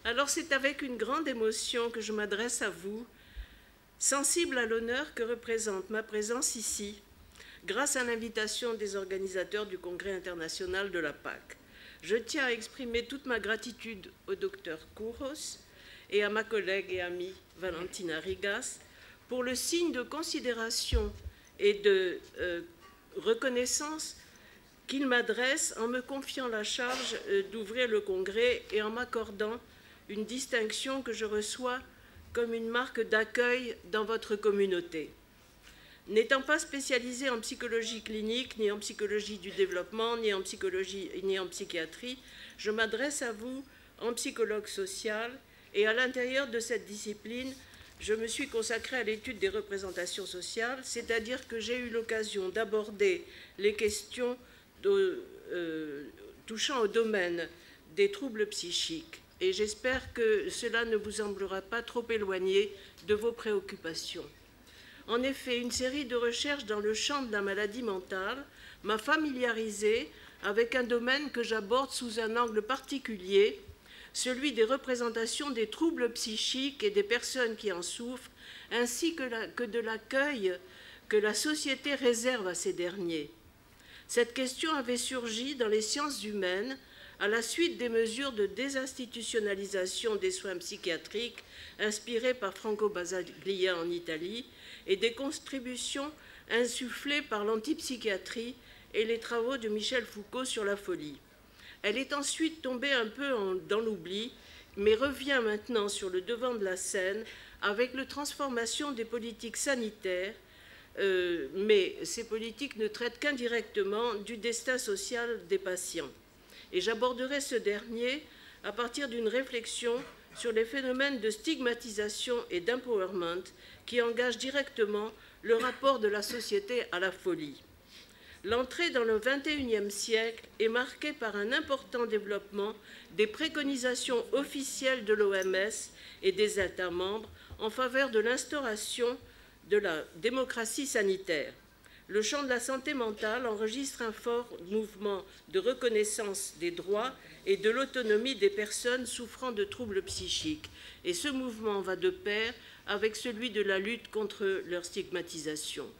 Alors c'est avec une grande émotion que je m'adresse à vous, sensible à l'honneur que représente ma présence ici, grâce à l'invitation des organisateurs du Congrès international de la PAC. Je tiens à exprimer toute ma gratitude au Dr Kouros et à ma collègue et amie Valentina Rigas pour le signe de considération et de reconnaissance qu'il m'adresse en me confiant la charge d'ouvrir le Congrès et en m'accordant une distinction que je reçois comme une marque d'accueil dans votre communauté. N'étant pas spécialisée en psychologie clinique, ni en psychologie du développement, ni en psychologie, ni en psychiatrie, je m'adresse à vous en psychologue social et à l'intérieur de cette discipline, je me suis consacrée à l'étude des représentations sociales, c'est-à-dire que j'ai eu l'occasion d'aborder les questions touchant au domaine des troubles psychiques. Et j'espère que cela ne vous semblera pas trop éloigné de vos préoccupations. En effet, une série de recherches dans le champ de la maladie mentale m'a familiarisée avec un domaine que j'aborde sous un angle particulier, celui des représentations des troubles psychiques et des personnes qui en souffrent, ainsi que de l'accueil que la société réserve à ces derniers. Cette question avait surgi dans les sciences humaines à la suite des mesures de désinstitutionnalisation des soins psychiatriques inspirées par Franco Basaglia en Italie et des contributions insufflées par l'antipsychiatrie et les travaux de Michel Foucault sur la folie. Elle est ensuite tombée un peu dans l'oubli, mais revient maintenant sur le devant de la scène avec la transformation des politiques sanitaires, mais ces politiques ne traitent qu'indirectement du destin social des patients. Et j'aborderai ce dernier à partir d'une réflexion sur les phénomènes de stigmatisation et d'empowerment qui engagent directement le rapport de la société à la folie. L'entrée dans le XXIe siècle est marquée par un important développement des préconisations officielles de l'OMS et des États membres en faveur de l'instauration de la démocratie sanitaire. Le champ de la santé mentale enregistre un fort mouvement de reconnaissance des droits et de l'autonomie des personnes souffrant de troubles psychiques. Et ce mouvement va de pair avec celui de la lutte contre leur stigmatisation.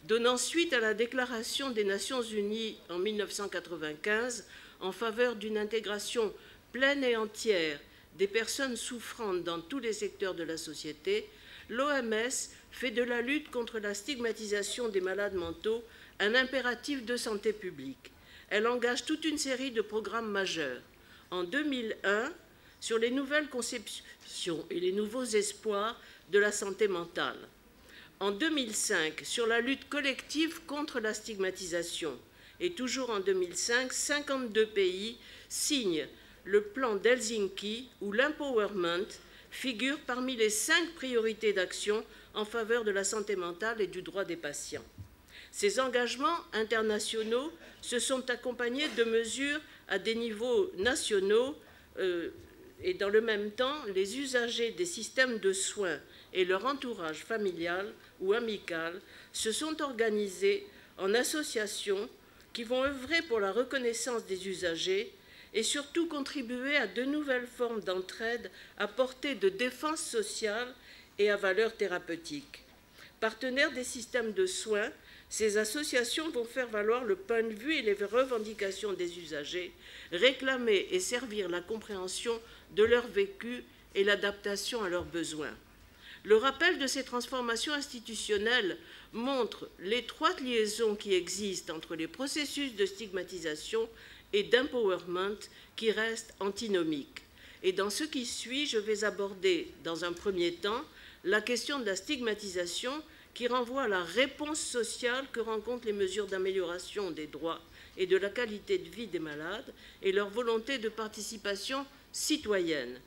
Donnant suite à la Déclaration des Nations Unies en 1995 en faveur d'une intégration pleine et entière des personnes souffrantes dans tous les secteurs de la société, l'OMS fait de la lutte contre la stigmatisation des malades mentaux un impératif de santé publique. Elle engage toute une série de programmes majeurs. En 2001, sur les nouvelles conceptions et les nouveaux espoirs de la santé mentale. En 2005, sur la lutte collective contre la stigmatisation. Et toujours en 2005, 52 pays signent le plan d'Helsinki où l'empowerment figure parmi les 5 priorités d'action en faveur de la santé mentale et du droit des patients. Ces engagements internationaux se sont accompagnés de mesures à des niveaux nationaux et dans le même temps, les usagers des systèmes de soins et leur entourage familial ou amical se sont organisés en associations qui vont œuvrer pour la reconnaissance des usagers et surtout contribuer à de nouvelles formes d'entraide à portée de défense sociale et à valeur thérapeutique. Partenaires des systèmes de soins, ces associations vont faire valoir le point de vue et les revendications des usagers, réclamer et servir la compréhension de leur vécu et l'adaptation à leurs besoins. Le rappel de ces transformations institutionnelles montre l'étroite liaison qui existe entre les processus de stigmatisation et d'empowerment qui restent antinomiques. Et dans ce qui suit, je vais aborder dans un premier temps la question de la stigmatisation qui renvoie à la réponse sociale que rencontrent les mesures d'amélioration des droits et de la qualité de vie des malades et leur volonté de participation citoyenne.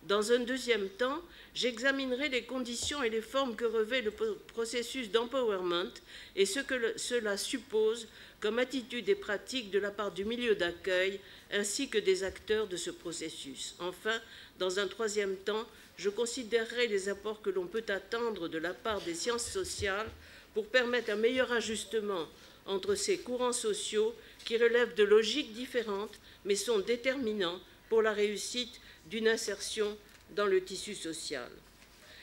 Dans un deuxième temps, j'examinerai les conditions et les formes que revêt le processus d'empowerment et ce que cela suppose comme attitude et pratique de la part du milieu d'accueil ainsi que des acteurs de ce processus. Enfin, dans un troisième temps, je considérerai les apports que l'on peut attendre de la part des sciences sociales pour permettre un meilleur ajustement entre ces courants sociaux qui relèvent de logiques différentes mais sont déterminants pour la réussite d'une insertion dans le tissu social.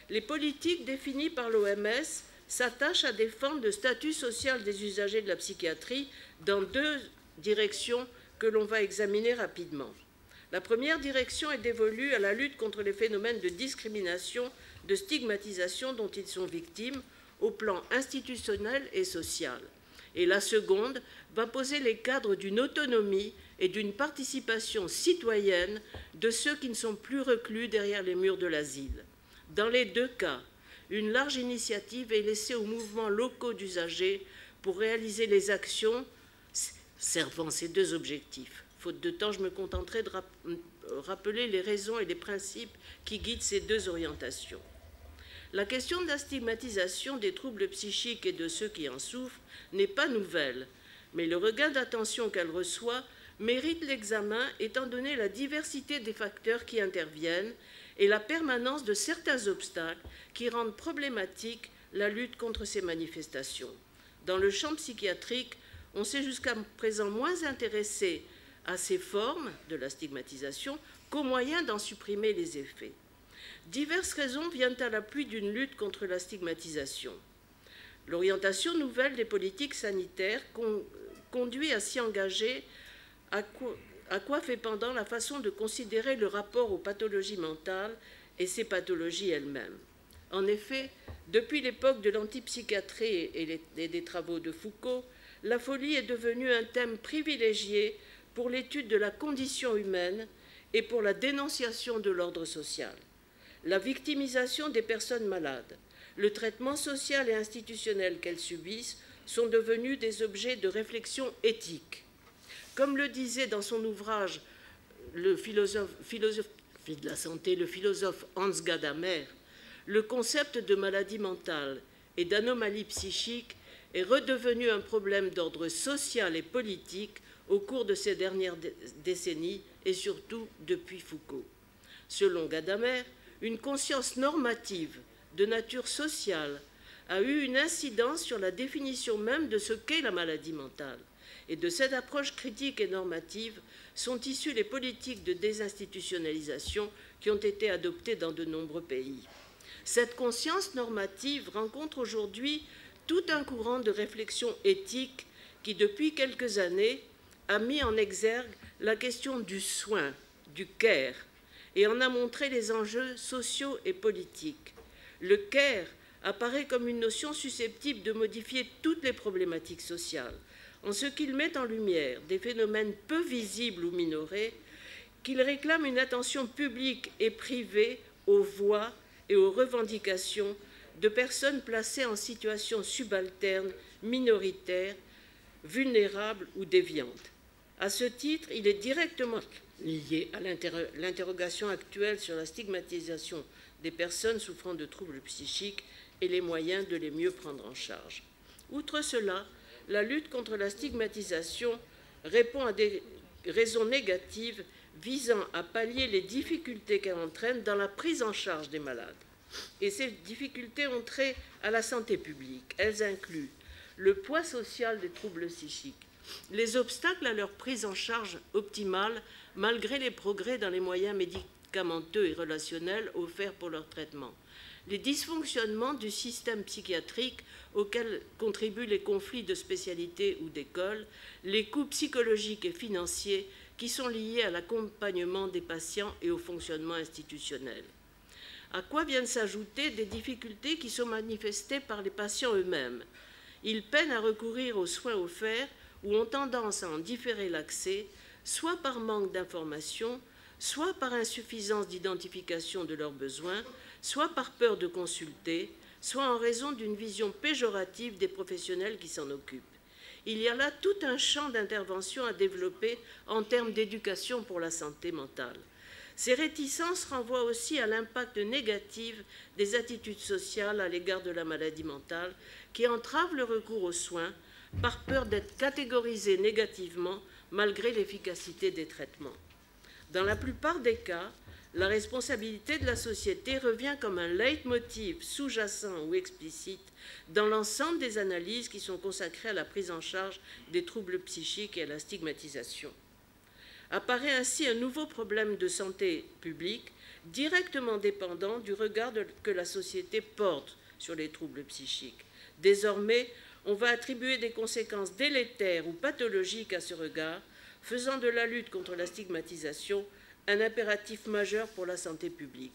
Les politiques définies par l'OMS s'attachent à des formes de statut social des usagers de la psychiatrie dans deux directions que l'on va examiner rapidement. La première direction est dévolue à la lutte contre les phénomènes de discrimination, de stigmatisation dont ils sont victimes au plan institutionnel et social. Et la seconde va poser les cadres d'une autonomie et d'une participation citoyenne de ceux qui ne sont plus reclus derrière les murs de l'asile. Dans les deux cas, une large initiative est laissée aux mouvements locaux d'usagers pour réaliser les actions servant ces deux objectifs. Faute de temps, je me contenterai de rappeler les raisons et les principes qui guident ces deux orientations. La question de la stigmatisation des troubles psychiques et de ceux qui en souffrent n'est pas nouvelle, mais le regain d'attention qu'elle reçoit mérite l'examen étant donné la diversité des facteurs qui interviennent et la permanence de certains obstacles qui rendent problématique la lutte contre ces manifestations. Dans le champ psychiatrique, on s'est jusqu'à présent moins intéressé à ces formes de la stigmatisation qu'aux moyens d'en supprimer les effets. Diverses raisons viennent à l'appui d'une lutte contre la stigmatisation. L'orientation nouvelle des politiques sanitaires conduit à s'y engager, à quoi fait pendant la façon de considérer le rapport aux pathologies mentales et ces pathologies elles-mêmes. En effet, depuis l'époque de l'antipsychiatrie et des travaux de Foucault, la folie est devenue un thème privilégié pour l'étude de la condition humaine et pour la dénonciation de l'ordre social. La victimisation des personnes malades, le traitement social et institutionnel qu'elles subissent sont devenus des objets de réflexion éthique. Comme le disait dans son ouvrage le philosophe de la santé, le philosophe Hans Gadamer, le concept de maladie mentale et d'anomalie psychique est redevenu un problème d'ordre social et politique au cours de ces dernières décennies et surtout depuis Foucault. Selon Gadamer, une conscience normative de nature sociale a eu une incidence sur la définition même de ce qu'est la maladie mentale. Et de cette approche critique et normative sont issues les politiques de désinstitutionnalisation qui ont été adoptées dans de nombreux pays. Cette conscience normative rencontre aujourd'hui tout un courant de réflexion éthique qui, depuis quelques années, a mis en exergue la question du soin, du care, et en a montré les enjeux sociaux et politiques. Le care apparaît comme une notion susceptible de modifier toutes les problématiques sociales, en ce qu'il met en lumière des phénomènes peu visibles ou minorés, qu'il réclame une attention publique et privée aux voix et aux revendications de personnes placées en situation subalterne, minoritaire, vulnérable ou déviante. À ce titre, il est directement lié à l'interrogation actuelle sur la stigmatisation des personnes souffrant de troubles psychiques et les moyens de les mieux prendre en charge. Outre cela, la lutte contre la stigmatisation répond à des raisons négatives visant à pallier les difficultés qu'elle entraîne dans la prise en charge des malades. Et ces difficultés ont trait à la santé publique. Elles incluent le poids social des troubles psychiques, les obstacles à leur prise en charge optimale malgré les progrès dans les moyens médicamenteux et relationnels offerts pour leur traitement, les dysfonctionnements du système psychiatrique auxquels contribuent les conflits de spécialité ou d'école, les coûts psychologiques et financiers qui sont liés à l'accompagnement des patients et au fonctionnement institutionnel. À quoi viennent s'ajouter des difficultés qui sont manifestées par les patients eux-mêmes. Ils peinent à recourir aux soins offerts ou ont tendance à en différer l'accès, soit par manque d'information, soit par insuffisance d'identification de leurs besoins, soit par peur de consulter, soit en raison d'une vision péjorative des professionnels qui s'en occupent. Il y a là tout un champ d'intervention à développer en termes d'éducation pour la santé mentale. Ces réticences renvoient aussi à l'impact négatif des attitudes sociales à l'égard de la maladie mentale qui entravent le recours aux soins par peur d'être catégorisés négativement malgré l'efficacité des traitements. Dans la plupart des cas, la responsabilité de la société revient comme un leitmotiv sous-jacent ou explicite dans l'ensemble des analyses qui sont consacrées à la prise en charge des troubles psychiques et à la stigmatisation. Apparaît ainsi un nouveau problème de santé publique directement dépendant du regard que la société porte sur les troubles psychiques. Désormais, on va attribuer des conséquences délétères ou pathologiques à ce regard, faisant de la lutte contre la stigmatisation un impératif majeur pour la santé publique.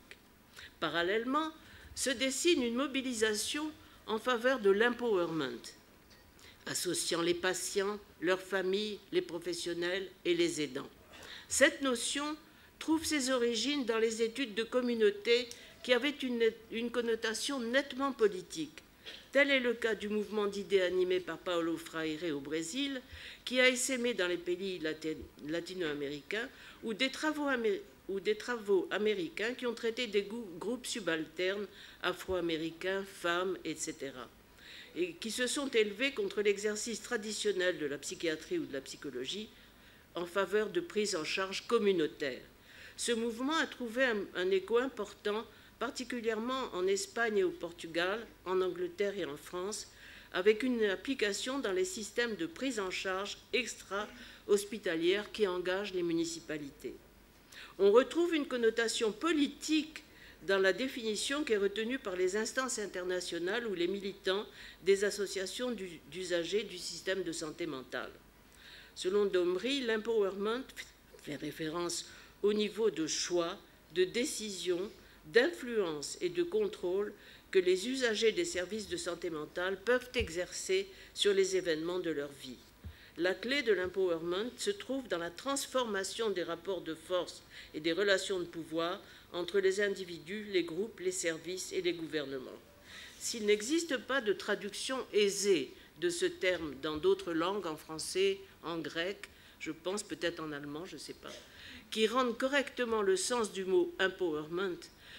Parallèlement, se dessine une mobilisation en faveur de l'empowerment, associant les patients, leurs familles, les professionnels et les aidants. Cette notion trouve ses origines dans les études de communauté qui avaient une connotation nettement politique. Tel est le cas du mouvement d'idées animé par Paulo Freire au Brésil, qui a essaimé dans les pays latino-américains, ou des travaux américains qui ont traité des groupes subalternes, afro-américains, femmes, etc., et qui se sont élevés contre l'exercice traditionnel de la psychiatrie ou de la psychologie en faveur de prise en charge communautaire. Ce mouvement a trouvé un écho important, particulièrement en Espagne et au Portugal, en Angleterre et en France, avec une application dans les systèmes de prise en charge extra-hospitalière qui engagent les municipalités. On retrouve une connotation politique dans la définition qui est retenue par les instances internationales ou les militants des associations d'usagers du système de santé mentale. Selon Domri, l'empowerment fait référence au niveau de choix, de décision, d'influence et de contrôle que les usagers des services de santé mentale peuvent exercer sur les événements de leur vie. La clé de l'empowerment se trouve dans la transformation des rapports de force et des relations de pouvoir entre les individus, les groupes, les services et les gouvernements. S'il n'existe pas de traduction aisée de ce terme dans d'autres langues, en français, en grec, je pense peut-être en allemand, je ne sais pas, qui rendent correctement le sens du mot empowerment,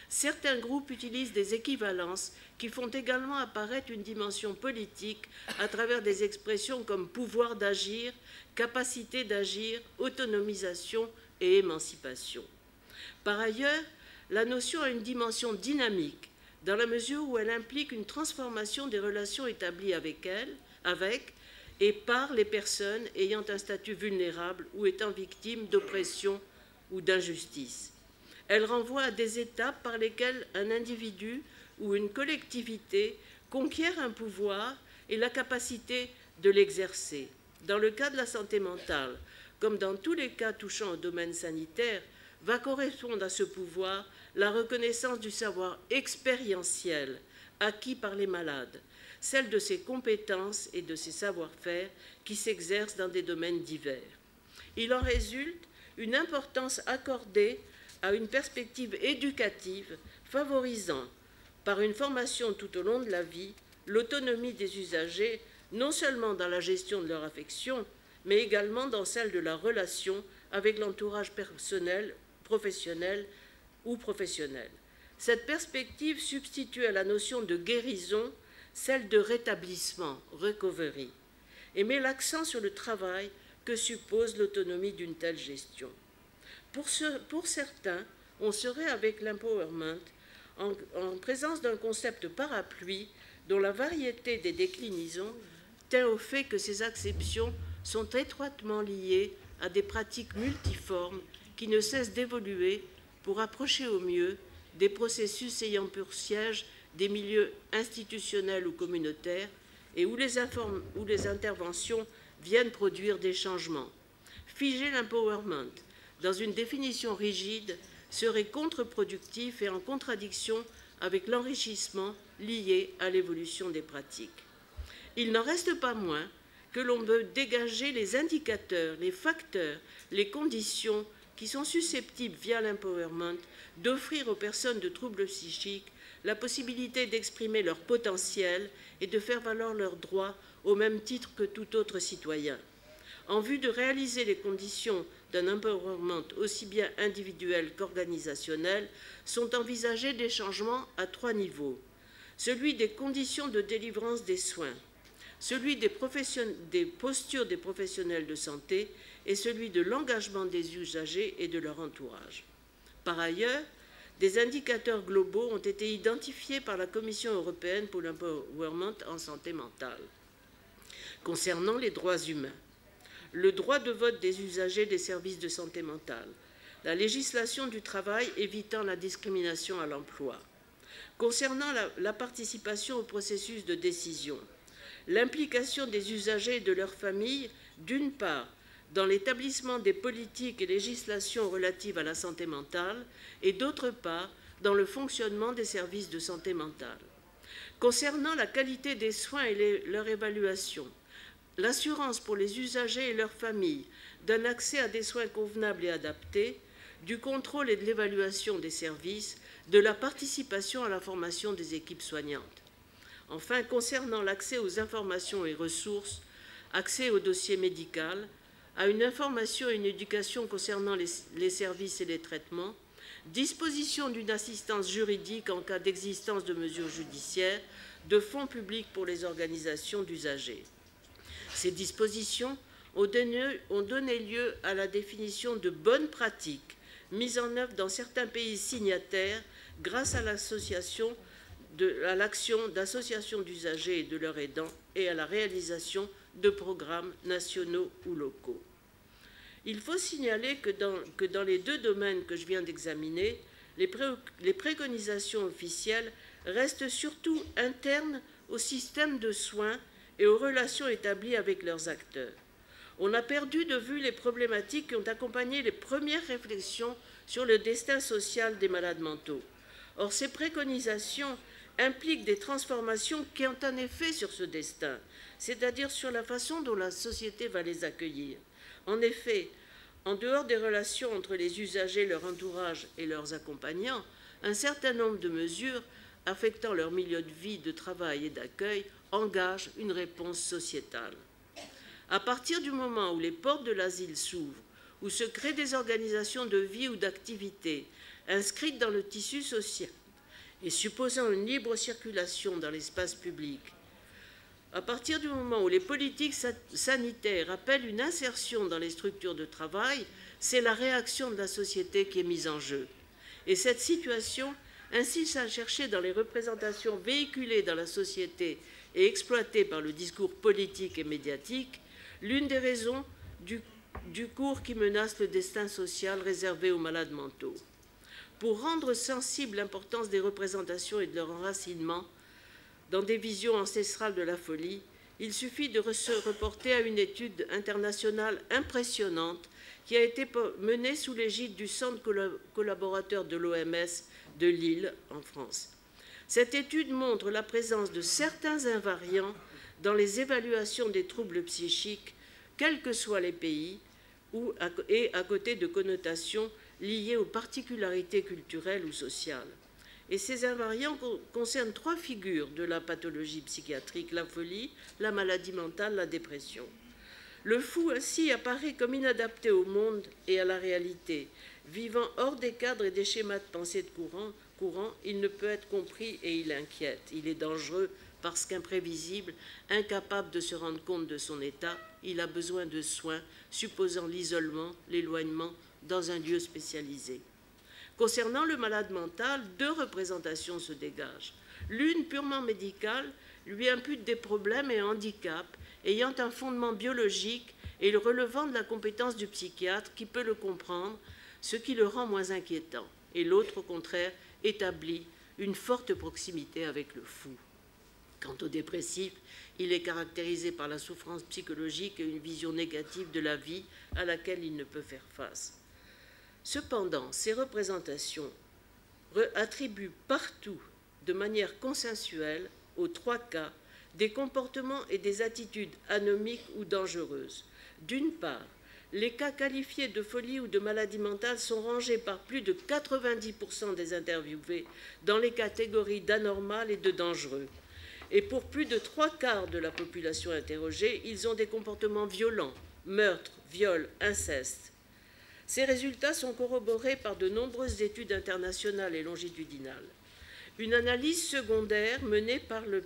certains groupes utilisent des équivalences qui font également apparaître une dimension politique à travers des expressions comme pouvoir d'agir, capacité d'agir, autonomisation et émancipation. Par ailleurs, la notion a une dimension dynamique dans la mesure où elle implique une transformation des relations établies avec et par les personnes ayant un statut vulnérable ou étant victimes d'oppression ou d'injustice. Elle renvoie à des étapes par lesquelles un individu ou une collectivité conquiert un pouvoir et la capacité de l'exercer. Dans le cas de la santé mentale, comme dans tous les cas touchant au domaine sanitaire, va correspondre à ce pouvoir la reconnaissance du savoir expérientiel acquis par les malades, celle de ses compétences et de ses savoir-faire qui s'exercent dans des domaines divers. Il en résulte une importance accordée à une perspective éducative favorisant, par une formation tout au long de la vie, l'autonomie des usagers, non seulement dans la gestion de leur affection, mais également dans celle de la relation avec l'entourage personnel, professionnel ou professionnel. Cette perspective substitue à la notion de guérison celle de rétablissement, recovery, et met l'accent sur le travail que suppose l'autonomie d'une telle gestion. Pour certains, on serait avec l'empowerment en présence d'un concept parapluie dont la variété des déclinaisons tient au fait que ces acceptions sont étroitement liées à des pratiques multiformes qui ne cessent d'évoluer pour approcher au mieux des processus ayant pour siège des milieux institutionnels ou communautaires et où les interventions viennent produire des changements. Figer l'empowerment dans une définition rigide serait contre-productif et en contradiction avec l'enrichissement lié à l'évolution des pratiques. Il n'en reste pas moins que l'on veut dégager les indicateurs, les facteurs, les conditions qui sont susceptibles, via l'empowerment, d'offrir aux personnes de troubles psychiques la possibilité d'exprimer leur potentiel et de faire valoir leurs droits au même titre que tout autre citoyen. En vue de réaliser les conditions d'un empowerment aussi bien individuel qu'organisationnel, sont envisagés des changements à 3 niveaux. Celui des conditions de délivrance des soins, celui des postures des professionnels de santé et celui de l'engagement des usagers et de leur entourage. Par ailleurs, des indicateurs globaux ont été identifiés par la Commission européenne pour l'empowerment en santé mentale concernant les droits humains. le droit de vote des usagers des services de santé mentale, la législation du travail évitant la discrimination à l'emploi. Concernant la participation au processus de décision, l'implication des usagers et de leurs familles, d'une part, dans l'établissement des politiques et législations relatives à la santé mentale, et d'autre part, dans le fonctionnement des services de santé mentale. Concernant la qualité des soins et leur évaluation, l'assurance pour les usagers et leurs familles d'un accès à des soins convenables et adaptés, du contrôle et de l'évaluation des services, de la participation à la formation des équipes soignantes. Enfin, concernant l'accès aux informations et ressources, accès au dossier médical, à une information et une éducation concernant les services et les traitements, disposition d'une assistance juridique en cas d'existence de mesures judiciaires, de fonds publics pour les organisations d'usagers. Ces dispositions ont donné lieu à la définition de bonnes pratiques mises en œuvre dans certains pays signataires grâce à l'action d'associations d'usagers et de leurs aidants et à la réalisation de programmes nationaux ou locaux. Il faut signaler que dans les deux domaines que je viens d'examiner, les préconisations officielles restent surtout internes au système de soins et aux relations établies avec leurs acteurs. On a perdu de vue les problématiques qui ont accompagné les premières réflexions sur le destin social des malades mentaux. Or, ces préconisations impliquent des transformations qui ont un effet sur ce destin, c'est-à-dire sur la façon dont la société va les accueillir. En effet, en dehors des relations entre les usagers, leur entourage et leurs accompagnants, un certain nombre de mesures affectant leur milieu de vie, de travail et d'accueil engagent une réponse sociétale. À partir du moment où les portes de l'asile s'ouvrent, où se créent des organisations de vie ou d'activité inscrites dans le tissu social et supposant une libre circulation dans l'espace public, à partir du moment où les politiques sanitaires appellent une insertion dans les structures de travail, c'est la réaction de la société qui est mise en jeu. Et cette situation insiste à chercher dans les représentations véhiculées dans la société et exploitées par le discours politique et médiatique l'une des raisons du cours qui menace le destin social réservé aux malades mentaux. Pour rendre sensible l'importance des représentations et de leur enracinement dans des visions ancestrales de la folie, il suffit de se reporter à une étude internationale impressionnante qui a été menée sous l'égide du Centre collaborateur de l'OMS de Lille, en France. Cette étude montre la présence de certains invariants dans les évaluations des troubles psychiques, quels que soient les pays, et à côté de connotations liées aux particularités culturelles ou sociales. Et ces invariants concernent trois figures de la pathologie psychiatrique: la folie, la maladie mentale, la dépression. Le fou ainsi apparaît comme inadapté au monde et à la réalité. Vivant hors des cadres et des schémas de pensée courants, il ne peut être compris et il inquiète. Il est dangereux parce qu'imprévisible, incapable de se rendre compte de son état, il a besoin de soins, supposant l'isolement, l'éloignement dans un lieu spécialisé. Concernant le malade mental, deux représentations se dégagent. L'une, purement médicale, lui impute des problèmes et handicaps ayant un fondement biologique et le relevant de la compétence du psychiatre qui peut le comprendre, ce qui le rend moins inquiétant. Et l'autre, au contraire, établit une forte proximité avec le fou. Quant au dépressif, il est caractérisé par la souffrance psychologique et une vision négative de la vie à laquelle il ne peut faire face. Cependant, ces représentations attribuent partout, de manière consensuelle, aux trois cas, des comportements et des attitudes anomiques ou dangereuses. D'une part, les cas qualifiés de folie ou de maladie mentale sont rangés par plus de 90% des interviewés dans les catégories d'anormal et de dangereux. Et pour plus de 3/4 de la population interrogée, ils ont des comportements violents, meurtres, viols, inceste. Ces résultats sont corroborés par de nombreuses études internationales et longitudinales. Une analyse secondaire menée par le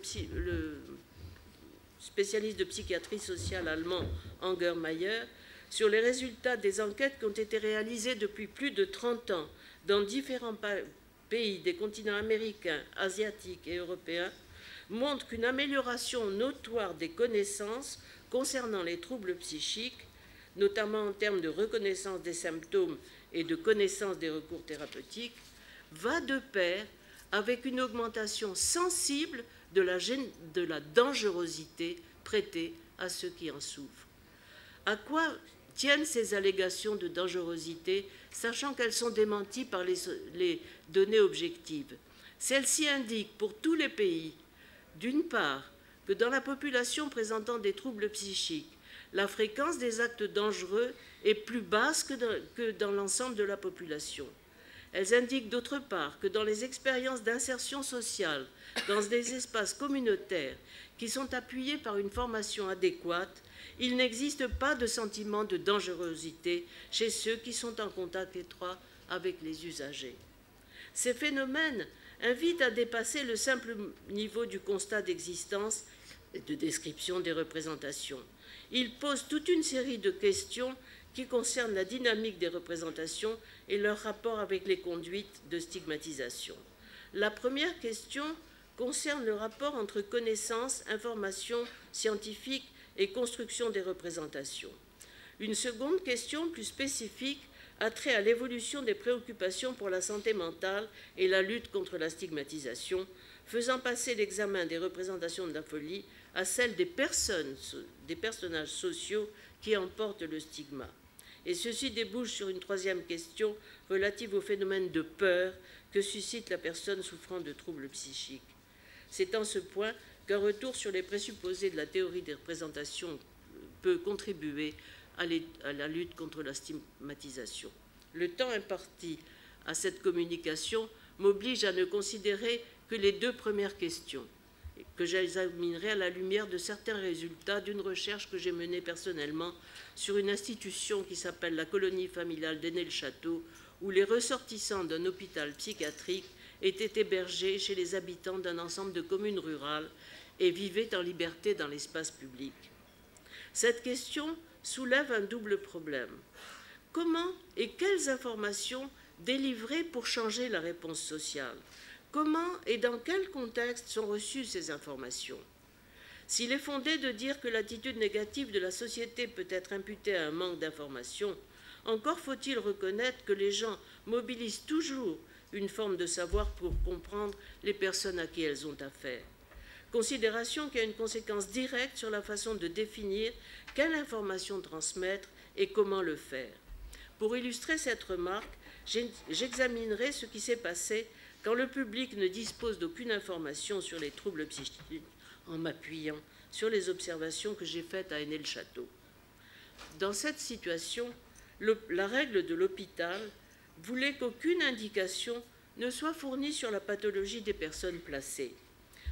spécialiste de psychiatrie sociale allemand Anger Mayer sur les résultats des enquêtes qui ont été réalisées depuis plus de 30 ans dans différents pays des continents américains, asiatiques et européens montre qu'une amélioration notoire des connaissances concernant les troubles psychiques notamment en termes de reconnaissance des symptômes et de connaissance des recours thérapeutiques, va de pair avec une augmentation sensible de la dangerosité prêtée à ceux qui en souffrent. À quoi tiennent ces allégations de dangerosité, sachant qu'elles sont démenties par les données objectives? Celles-ci indiquent pour tous les pays, d'une part, que dans la population présentant des troubles psychiques, la fréquence des actes dangereux est plus basse que dans l'ensemble de la population. Elles indiquent d'autre part que dans les expériences d'insertion sociale, dans des espaces communautaires qui sont appuyés par une formation adéquate, il n'existe pas de sentiment de dangerosité chez ceux qui sont en contact étroit avec les usagers. Ces phénomènes invitent à dépasser le simple niveau du constat d'existence et de description des représentations. Ils posent toute une série de questions qui concernent la dynamique des représentations et leur rapport avec les conduites de stigmatisation. La première question concerne le rapport entre connaissance, information scientifique et construction des représentations. Une seconde question, plus spécifique, a trait à l'évolution des préoccupations pour la santé mentale et la lutte contre la stigmatisation, faisant passer l'examen des représentations de la folie à celle des personnages sociaux qui en portent le stigma. Et ceci débouche sur une troisième question relative au phénomène de peur que suscite la personne souffrant de troubles psychiques. C'est en ce point qu'un retour sur les présupposés de la théorie des représentations peut contribuer à la lutte contre la stigmatisation. Le temps imparti à cette communication m'oblige à ne considérer que les deux premières questions, que j'examinerai à la lumière de certains résultats d'une recherche que j'ai menée personnellement sur une institution qui s'appelle la colonie familiale d'Aîné-le-Château, où les ressortissants d'un hôpital psychiatrique étaient hébergés chez les habitants d'un ensemble de communes rurales et vivaient en liberté dans l'espace public. Cette question soulève un double problème. Comment et quelles informations délivrer pour changer la réponse sociale? Comment et dans quel contexte sont reçues ces informations? S'il est fondé de dire que l'attitude négative de la société peut être imputée à un manque d'information, encore faut-il reconnaître que les gens mobilisent toujours une forme de savoir pour comprendre les personnes à qui elles ont affaire. Considération qui a une conséquence directe sur la façon de définir quelle information transmettre et comment le faire. Pour illustrer cette remarque, j'examinerai ce qui s'est passé quand le public ne dispose d'aucune information sur les troubles psychiques en m'appuyant sur les observations que j'ai faites à Aîné-le-Château. Dans cette situation, la règle de l'hôpital voulait qu'aucune indication ne soit fournie sur la pathologie des personnes placées.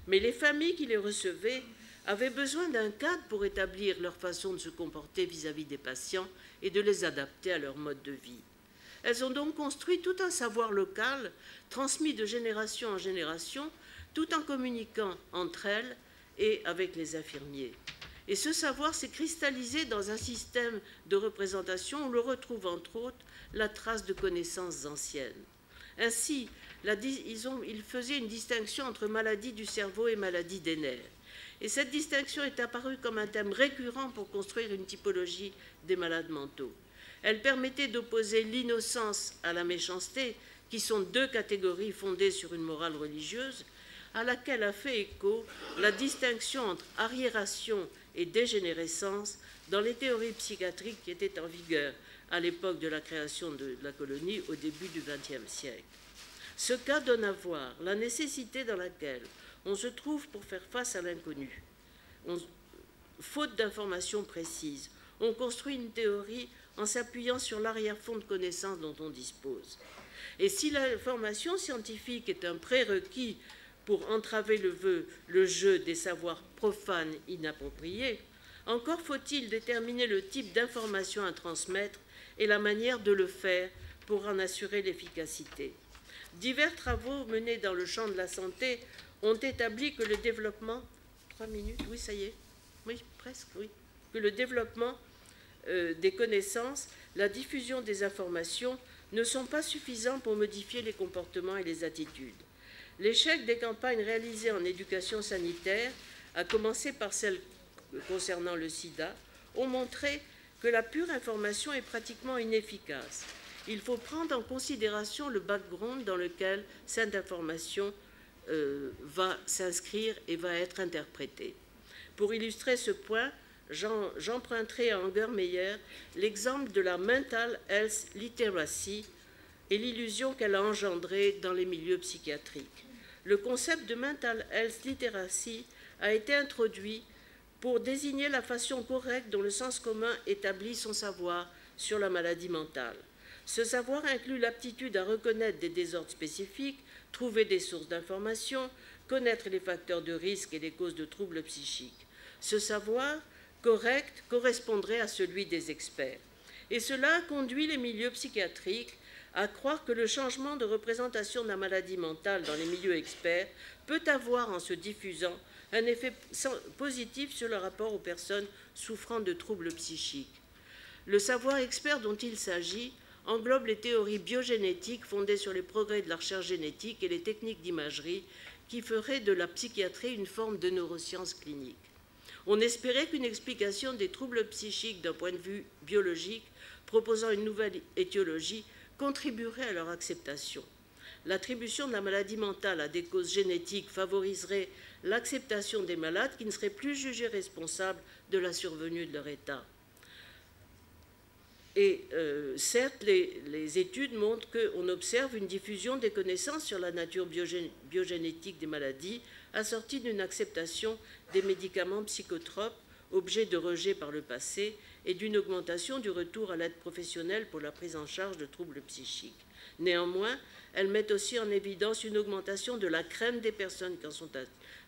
Mais les familles qui les recevaient avaient besoin d'un cadre pour établir leur façon de se comporter vis-à-vis des patients et de les adapter à leur mode de vie. Elles ont donc construit tout un savoir local, transmis de génération en génération, tout en communiquant entre elles et avec les infirmiers. Et ce savoir s'est cristallisé dans un système de représentation où l'on retrouve entre autres la trace de connaissances anciennes. Ainsi, ils faisaient une distinction entre maladie du cerveau et maladie des nerfs. Et cette distinction est apparue comme un thème récurrent pour construire une typologie des malades mentaux. Elle permettait d'opposer l'innocence à la méchanceté, qui sont deux catégories fondées sur une morale religieuse, à laquelle a fait écho la distinction entre arriération et dégénérescence dans les théories psychiatriques qui étaient en vigueur à l'époque de la création de la colonie au début du XXe siècle. Ce cas donne à voir la nécessité dans laquelle on se trouve pour faire face à l'inconnu. Faute d'informations précises, on construit une théorie en s'appuyant sur l'arrière-fond de connaissances dont on dispose. Et si l'information scientifique est un prérequis pour entraver le jeu des savoirs profanes inappropriés, encore faut-il déterminer le type d'information à transmettre et la manière de le faire pour en assurer l'efficacité. Divers travaux menés dans le champ de la santé ont établi que le développement... 3 minutes, oui, ça y est. Oui, presque, oui. Que le développement des connaissances, la diffusion des informations ne sont pas suffisants pour modifier les comportements et les attitudes. L'échec des campagnes réalisées en éducation sanitaire, à commencer par celles concernant le sida, ont montré que la pure information est pratiquement inefficace. Il faut prendre en considération le background dans lequel cette information va s'inscrire et va être interprétée. Pour illustrer ce point, j'emprunterai à Ungermeyer l'exemple de la Mental Health Literacy et l'illusion qu'elle a engendrée dans les milieux psychiatriques. Le concept de Mental Health Literacy a été introduit pour désigner la façon correcte dont le sens commun établit son savoir sur la maladie mentale. Ce savoir inclut l'aptitude à reconnaître des désordres spécifiques, trouver des sources d'information, connaître les facteurs de risque et les causes de troubles psychiques. Ce savoir correct correspondrait à celui des experts. Et cela conduit les milieux psychiatriques à croire que le changement de représentation de la maladie mentale dans les milieux experts peut avoir, en se diffusant, un effet positif sur le rapport aux personnes souffrant de troubles psychiques. Le savoir expert dont il s'agit englobe les théories biogénétiques fondées sur les progrès de la recherche génétique et les techniques d'imagerie qui feraient de la psychiatrie une forme de neuroscience clinique. On espérait qu'une explication des troubles psychiques d'un point de vue biologique, proposant une nouvelle étiologie, contribuerait à leur acceptation. L'attribution de la maladie mentale à des causes génétiques favoriserait l'acceptation des malades qui ne seraient plus jugés responsables de la survenue de leur état. Et certes, les études montrent qu'on observe une diffusion des connaissances sur la nature biogénétique des maladies, assortie d'une acceptation des médicaments psychotropes, objets de rejet par le passé, et d'une augmentation du retour à l'aide professionnelle pour la prise en charge de troubles psychiques. Néanmoins, elles mettent aussi en évidence une augmentation de la crainte des personnes qui en sont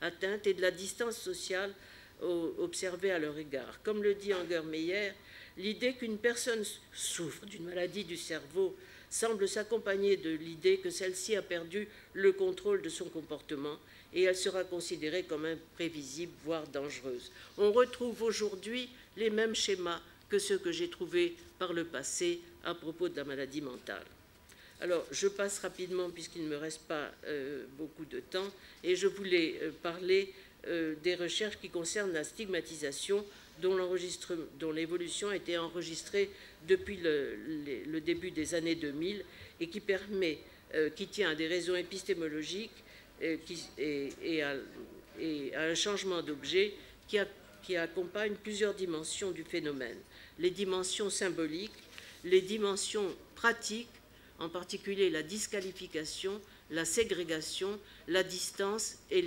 atteintes et de la distance sociale observée à leur égard. Comme le dit Ungermeyer, l'idée qu'une personne souffre d'une maladie du cerveau semble s'accompagner de l'idée que celle-ci a perdu le contrôle de son comportement et elle sera considérée comme imprévisible, voire dangereuse. On retrouve aujourd'hui les mêmes schémas que ceux que j'ai trouvés par le passé à propos de la maladie mentale. Alors, je passe rapidement puisqu'il ne me reste pas beaucoup de temps et je voulais parler des recherches qui concernent la stigmatisation dont l'évolution a été enregistrée depuis le début des années 2000 et qui tient à des raisons épistémologiques et à un changement d'objet qui accompagne plusieurs dimensions du phénomène. Les dimensions symboliques, les dimensions pratiques, en particulier la disqualification, la ségrégation, la distance et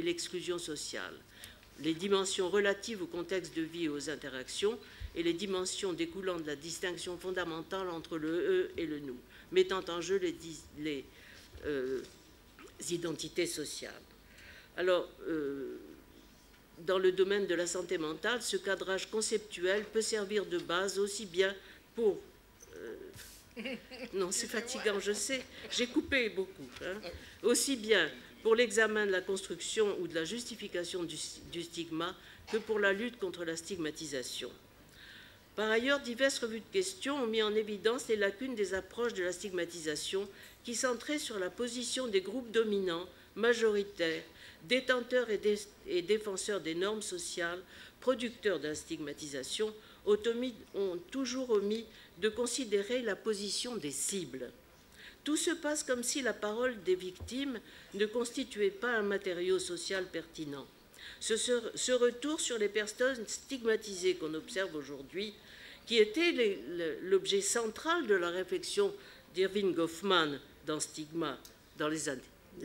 l'exclusion sociale. Les dimensions relatives au contexte de vie et aux interactions et les dimensions découlant de la distinction fondamentale entre le « eux » et le « nous », mettant en jeu les identités sociales. Alors, dans le domaine de la santé mentale, ce cadrage conceptuel peut servir de base aussi bien pour... non, c'est fatigant, je sais, j'ai coupé beaucoup, hein, aussi bien pour l'examen de la construction ou de la justification du stigma que pour la lutte contre la stigmatisation. Par ailleurs, diverses revues de questions ont mis en évidence les lacunes des approches de la stigmatisation qui centraient sur la position des groupes dominants, majoritaires, détenteurs et défenseurs des normes sociales, producteurs de la stigmatisation, ont toujours omis de considérer la position des cibles. Tout se passe comme si la parole des victimes ne constituait pas un matériau social pertinent. Ce retour sur les personnes stigmatisées qu'on observe aujourd'hui, qui était l'objet central de la réflexion d'Irving Goffman dans Stigma dans les années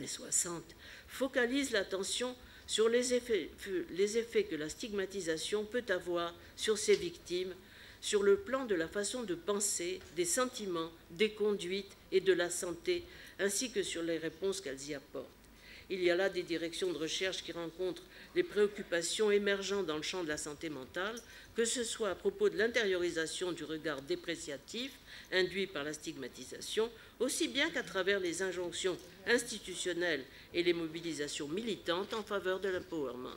60, focalise l'attention sur les effets que la stigmatisation peut avoir sur ces victimes, sur le plan de la façon de penser, des sentiments, des conduites et de la santé, ainsi que sur les réponses qu'elles y apportent. Il y a là des directions de recherche qui rencontrent les préoccupations émergeant dans le champ de la santé mentale, que ce soit à propos de l'intériorisation du regard dépréciatif induit par la stigmatisation, aussi bien qu'à travers les injonctions institutionnelles et les mobilisations militantes en faveur de l'empowerment.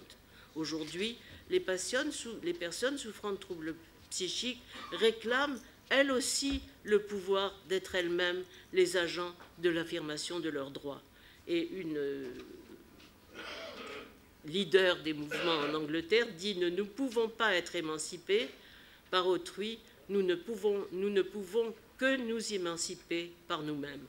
Aujourd'hui, les personnes souffrant de troubles psychiques réclament elles aussi le pouvoir d'être elles-mêmes les agents de l'affirmation de leurs droits. Et une leader des mouvements en Angleterre dit « Nous ne pouvons pas être émancipés par autrui, nous ne pouvons que nous émanciper par nous-mêmes.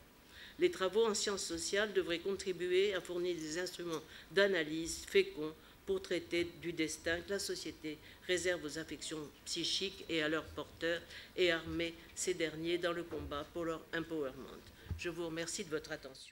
Les travaux en sciences sociales devraient contribuer à fournir des instruments d'analyse féconds pour traiter du destin que la société réserve aux affections psychiques et à leurs porteurs et armer ces derniers dans le combat pour leur empowerment. Je vous remercie de votre attention.